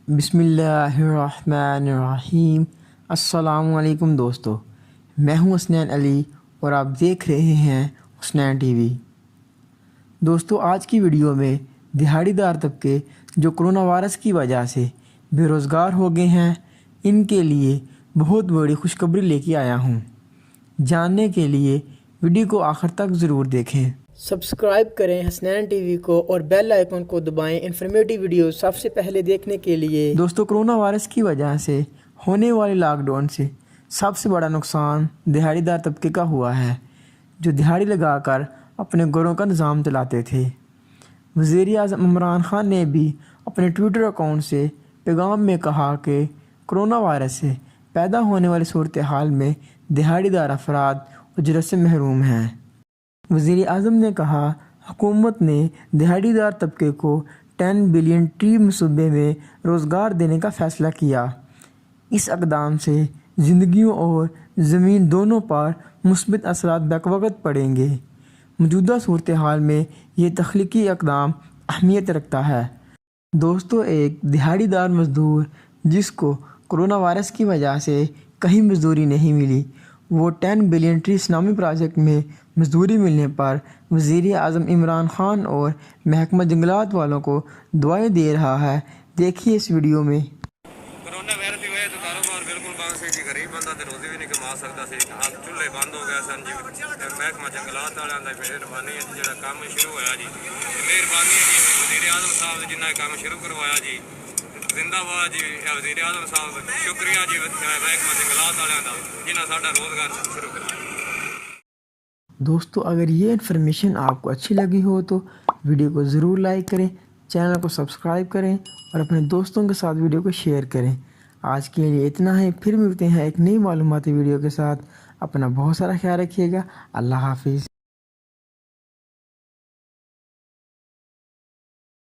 بسم اللہ الرحمن الرحیم۔ السلام علیکم دوستو، میں ہوں حسنین علی اور آپ دیکھ رہے ہیں حسنین ٹی وی۔ دوستو، آج کی ویڈیو میں دہاڑی دار طبقے جو کرونا وائرس کی وجہ سے بے روزگار ہو گئے ہیں، ان کے لیے بہت بڑی خوشخبری لے کے آیا ہوں۔ جاننے کے لیے ویڈیو کو آخر تک ضرور دیکھیں۔ سبسکرائب کریں حسنین ٹی وی کو اور بیل آئیکن کو دبائیں انفارمیٹیو ویڈیو سب سے پہلے دیکھنے کے لیے۔ دوستو، کرونا وائرس کی وجہ سے ہونے والے لاک ڈاؤن سے سب سے بڑا نقصان دہاڑی دار طبقے کا ہوا ہے، جو دہاڑی لگا کر اپنے گھروں کا نظام چلاتے تھے۔ وزیر اعظم عمران خان نے بھی اپنے ٹویٹر اکاؤنٹ سے پیغام میں کہا کہ کرونا وائرس سے پیدا ہونے والی صورتحال میں دہاڑی دار افراد اجرت سے محروم ہیں۔ وزیر اعظم نے کہا، حکومت نے دہاڑی دار طبقے کو 10 بلین ٹری منصوبے میں روزگار دینے کا فیصلہ کیا۔ اس اقدام سے زندگیوں اور زمین دونوں پر مثبت اثرات بیک وقت پڑیں گے۔ موجودہ صورتحال میں یہ تخلیقی اقدام اہمیت رکھتا ہے۔ دوستو، ایک دہاڑی دار مزدور جس کو کرونا وائرس کی وجہ سے کہیں مزدوری نہیں ملی، وہ 10 بلین ٹریز نامی پروجیکٹ میں مزدوری ملنے پر وزیر اعظم عمران خان اور محکمہ جنگلات والوں کو دعائیں دے رہا ہے۔ دیکھیے اس ویڈیو میں۔ کرونا وائرس کی وجہ سے کاروبار بالکل بند سی جی، غریب بندہ تے روزی بھی نہیں کما سکتا سی۔ آج چولہے بند ہو گئے سن جی، محکمہ جنگلات والوں دی مہربانی ہے جڑا کام شروع ہویا جی، مہربانی ہے جی وزیر اعظم صاحب نے جنہاں کام شروع کروایا جی، زندہ باد جی وزیر اعظم صاحب، شکریہ جی محکمہ جنگلات والوں دا جنہاں ساڈا روزگار شروع کرایا۔ دوستو، اگر یہ انفارمیشن آپ کو اچھی لگی ہو تو ویڈیو کو ضرور لائک کریں، چینل کو سبسکرائب کریں اور اپنے دوستوں کے ساتھ ویڈیو کو شیئر کریں۔ آج کے لیے اتنا ہے، پھر ملتے ہیں ایک نئی معلوماتی ویڈیو کے ساتھ۔ اپنا بہت سارا خیال رکھیے گا۔ اللہ حافظ۔